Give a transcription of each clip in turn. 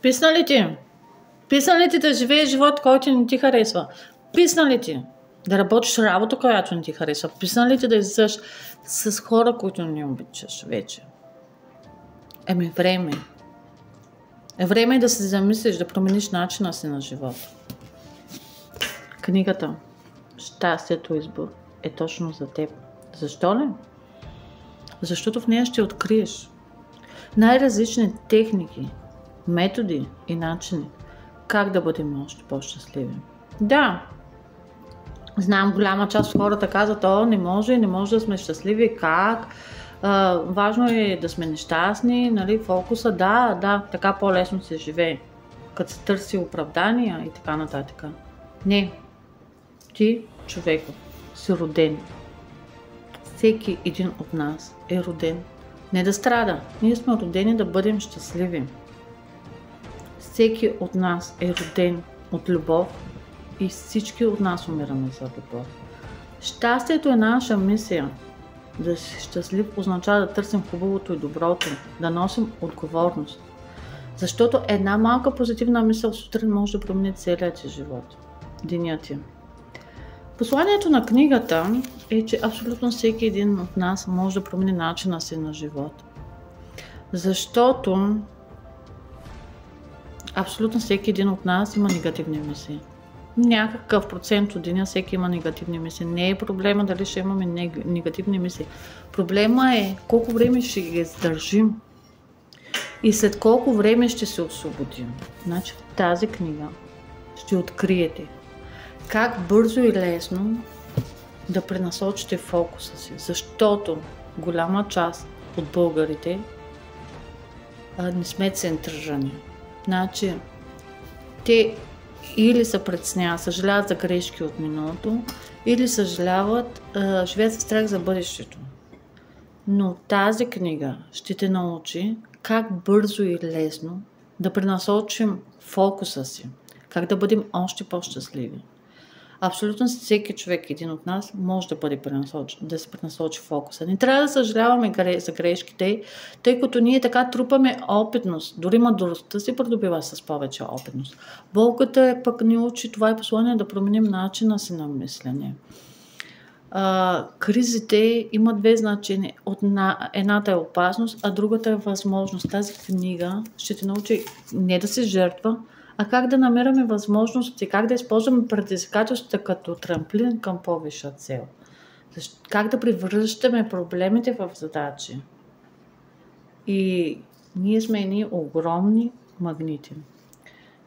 Писна ли ти? Писна ли ти да живееш живот, който не ти харесва? Писна ли ти да работиш работа, която не ти харесва? Писна ли ти да излизаш с хора, които не обичаш вече? Време. Време е да се замислиш, да промениш начина си на живот. Книгата "Щастието избор" е точно за теб. Защо ли? Защото в нея ще откриеш най-различни техники, методи и начини как да бъдем още по-щастливи. Да, знам, голяма част от хората казват: не може да сме щастливи, как? Важно е да сме нещастни, нали, фокуса, да, така по-лесно се живее, като се търси оправдания и така нататък. Не, ти, човек, си роден. Всеки един от нас е роден не да страда. Ние сме родени да бъдем щастливи. Всеки от нас е роден от любов и всички от нас умираме за любов. Щастието е наша мисия. Да си щастлив означава да търсим хубавото и доброто, да носим отговорност. Защото една малка позитивна мисъл сутрин може да промени целият ти живот, денят ти. Посланието на книгата е, че абсолютно всеки един от нас може да промени начина си на живот. Защото абсолютно всеки един от нас има негативни мисли. Някакъв процент от деня всеки има негативни мисли. Не е проблема дали ще имаме негативни мисли. Проблема е колко време ще ги издържим и след колко време ще се освободим. Значи в тази книга ще откриете как бързо и лесно да пренасочите фокуса си. Защото голяма част от българите не сме центрирани. Значи те или се притесняват, съжаляват за грешки от миналото, или съжаляват, живеят в страх за бъдещето. Но тази книга ще те научи как бързо и лесно да пренасочим фокуса си, как да бъдем още по-щастливи. Абсолютно всеки човек, един от нас, може да бъде да се пренасочи фокуса. Не трябва да съжаляваме за грешките, тъй като ние така трупаме опитност. Дори мъдростта се придобива с повече опитност. Болката е пък ни учи, това е послание, да променим начина си на мислене. Кризите имат две значения. Едната е опасност, а другата е възможност. Тази книга ще те научи не да се жертва, а как да намираме възможности, как да използваме предизвикателствата като трамплин към по-висша цел. Как да превръщаме проблемите в задачи. И ние сме едни огромни магнити.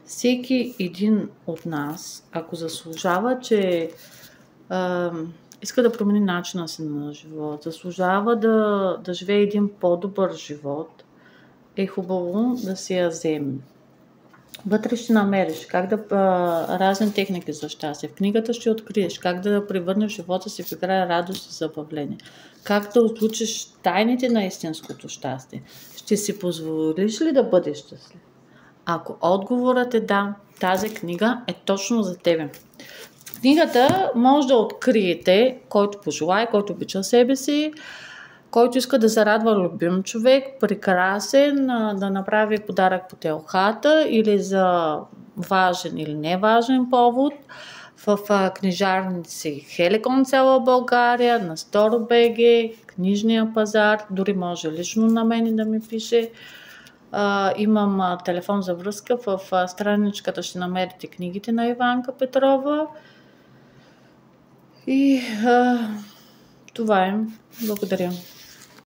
Всеки един от нас, ако заслужава, че иска да промени начина си на живот, заслужава да живее един по-добър живот, е хубаво да си я вземе. Вътре ще намериш как разни техники за щастие. В книгата ще откриеш как да превърнеш живота си в игра, радост и забавление. Как да отлучиш тайните на истинското щастие. Ще си позволиш ли да бъдеш щастлив? Ако отговорът е да, тази книга е точно за тебе. В книгата може да откриете, който пожелае, който обича себе си, който иска да зарадва любим човек, прекрасен, да направи подарък по телхата или за важен или неважен повод, в книжарници Хеликон цяла България, на Сторо.бг, книжния пазар, дори може лично на мен да ми пише. Имам телефон за връзка, в страничката ще намерите книгите на Иванка Петрова. И това е. Благодаря.